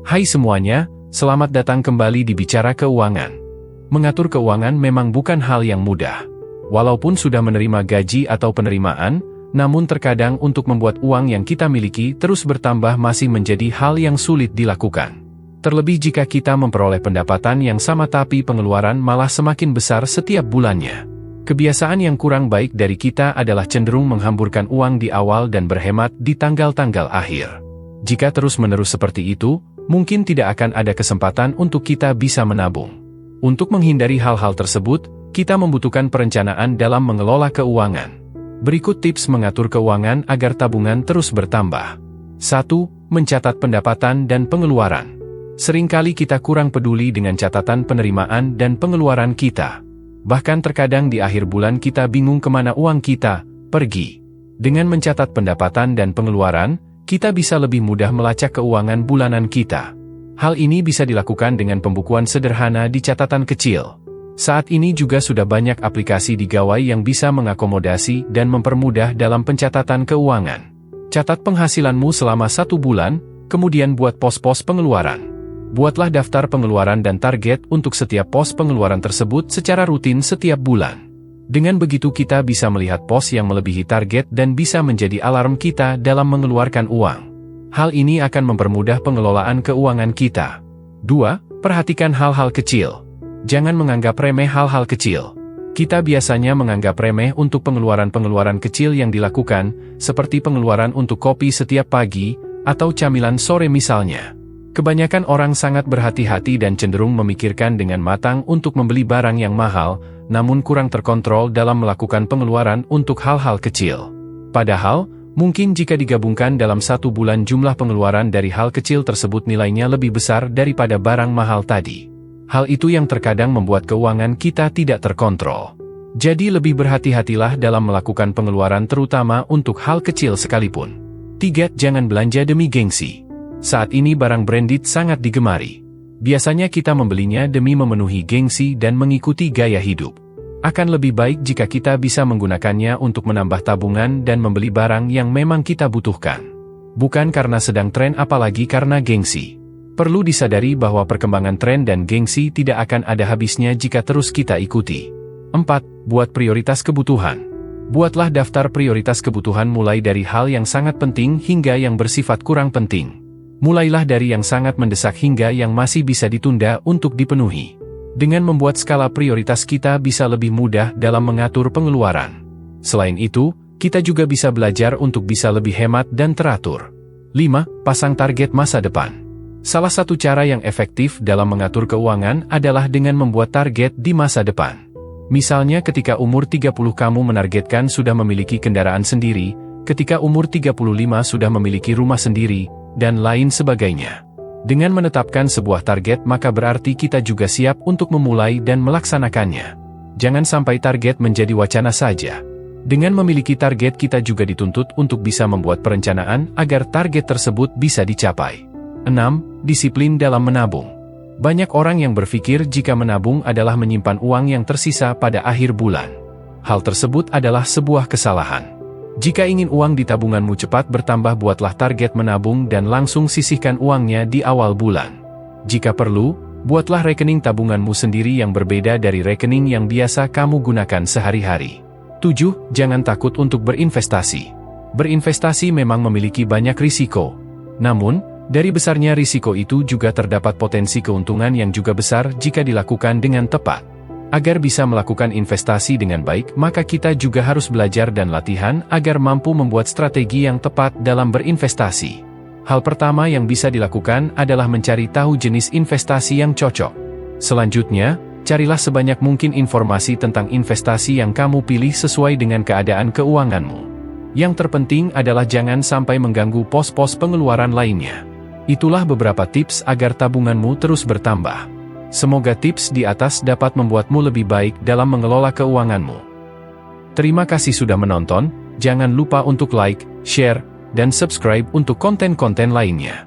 Hai semuanya, selamat datang kembali di Bicara Keuangan. Mengatur keuangan memang bukan hal yang mudah. Walaupun sudah menerima gaji atau penerimaan, namun terkadang untuk membuat uang yang kita miliki terus bertambah masih menjadi hal yang sulit dilakukan. Terlebih jika kita memperoleh pendapatan yang sama tapi pengeluaran malah semakin besar setiap bulannya. Kebiasaan yang kurang baik dari kita adalah cenderung menghamburkan uang di awal dan berhemat di tanggal-tanggal akhir. Jika terus-menerus seperti itu, mungkin tidak akan ada kesempatan untuk kita bisa menabung. Untuk menghindari hal-hal tersebut, kita membutuhkan perencanaan dalam mengelola keuangan. Berikut tips mengatur keuangan agar tabungan terus bertambah. 1. Mencatat pendapatan dan pengeluaran. Seringkali kita kurang peduli dengan catatan penerimaan dan pengeluaran kita. Bahkan terkadang di akhir bulan kita bingung kemana uang kita pergi. Dengan mencatat pendapatan dan pengeluaran, kita bisa lebih mudah melacak keuangan bulanan kita. Hal ini bisa dilakukan dengan pembukuan sederhana di catatan kecil. Saat ini juga sudah banyak aplikasi di gawai yang bisa mengakomodasi dan mempermudah dalam pencatatan keuangan. Catat penghasilanmu selama 1 bulan, kemudian buat pos-pos pengeluaran. Buatlah daftar pengeluaran dan target untuk setiap pos pengeluaran tersebut secara rutin setiap bulan. Dengan begitu kita bisa melihat pos yang melebihi target dan bisa menjadi alarm kita dalam mengeluarkan uang. Hal ini akan mempermudah pengelolaan keuangan kita. 2. Perhatikan hal-hal kecil. Jangan menganggap remeh hal-hal kecil. Kita biasanya menganggap remeh untuk pengeluaran-pengeluaran kecil yang dilakukan, seperti pengeluaran untuk kopi setiap pagi, atau camilan sore misalnya. Kebanyakan orang sangat berhati-hati dan cenderung memikirkan dengan matang untuk membeli barang yang mahal, namun kurang terkontrol dalam melakukan pengeluaran untuk hal-hal kecil. Padahal, mungkin jika digabungkan dalam 1 bulan jumlah pengeluaran dari hal kecil tersebut nilainya lebih besar daripada barang mahal tadi. Hal itu yang terkadang membuat keuangan kita tidak terkontrol. Jadi lebih berhati-hatilah dalam melakukan pengeluaran terutama untuk hal kecil sekalipun. 3. Jangan belanja demi gengsi. Saat ini barang branded sangat digemari. Biasanya kita membelinya demi memenuhi gengsi dan mengikuti gaya hidup. Akan lebih baik jika kita bisa menggunakannya untuk menambah tabungan dan membeli barang yang memang kita butuhkan. Bukan karena sedang tren apalagi karena gengsi. Perlu disadari bahwa perkembangan tren dan gengsi tidak akan ada habisnya jika terus kita ikuti. 4. Buat prioritas kebutuhan. Buatlah daftar prioritas kebutuhan mulai dari hal yang sangat penting hingga yang bersifat kurang penting. Mulailah dari yang sangat mendesak hingga yang masih bisa ditunda untuk dipenuhi. Dengan membuat skala prioritas kita bisa lebih mudah dalam mengatur pengeluaran. Selain itu, kita juga bisa belajar untuk bisa lebih hemat dan teratur. 5. Pasang target masa depan. Salah satu cara yang efektif dalam mengatur keuangan adalah dengan membuat target di masa depan. Misalnya ketika umur 30 kamu menargetkan sudah memiliki kendaraan sendiri, ketika umur 35 sudah memiliki rumah sendiri, dan lain sebagainya. Dengan menetapkan sebuah target maka berarti kita juga siap untuk memulai dan melaksanakannya. Jangan sampai target menjadi wacana saja. Dengan memiliki target kita juga dituntut untuk bisa membuat perencanaan agar target tersebut bisa dicapai. 6. Disiplin dalam menabung. Banyak orang yang berpikir jika menabung adalah menyimpan uang yang tersisa pada akhir bulan. Hal tersebut adalah sebuah kesalahan. Jika ingin uang di tabunganmu cepat bertambah, buatlah target menabung dan langsung sisihkan uangnya di awal bulan. Jika perlu, buatlah rekening tabunganmu sendiri yang berbeda dari rekening yang biasa kamu gunakan sehari-hari. 7. Jangan takut untuk berinvestasi. Berinvestasi memang memiliki banyak risiko. Namun, dari besarnya risiko itu juga terdapat potensi keuntungan yang juga besar jika dilakukan dengan tepat. Agar bisa melakukan investasi dengan baik, maka kita juga harus belajar dan latihan agar mampu membuat strategi yang tepat dalam berinvestasi. Hal pertama yang bisa dilakukan adalah mencari tahu jenis investasi yang cocok. Selanjutnya, carilah sebanyak mungkin informasi tentang investasi yang kamu pilih sesuai dengan keadaan keuanganmu. Yang terpenting adalah jangan sampai mengganggu pos-pos pengeluaran lainnya. Itulah beberapa tips agar tabunganmu terus bertambah. Semoga tips di atas dapat membuatmu lebih baik dalam mengelola keuanganmu. Terima kasih sudah menonton, jangan lupa untuk like, share, dan subscribe untuk konten-konten lainnya.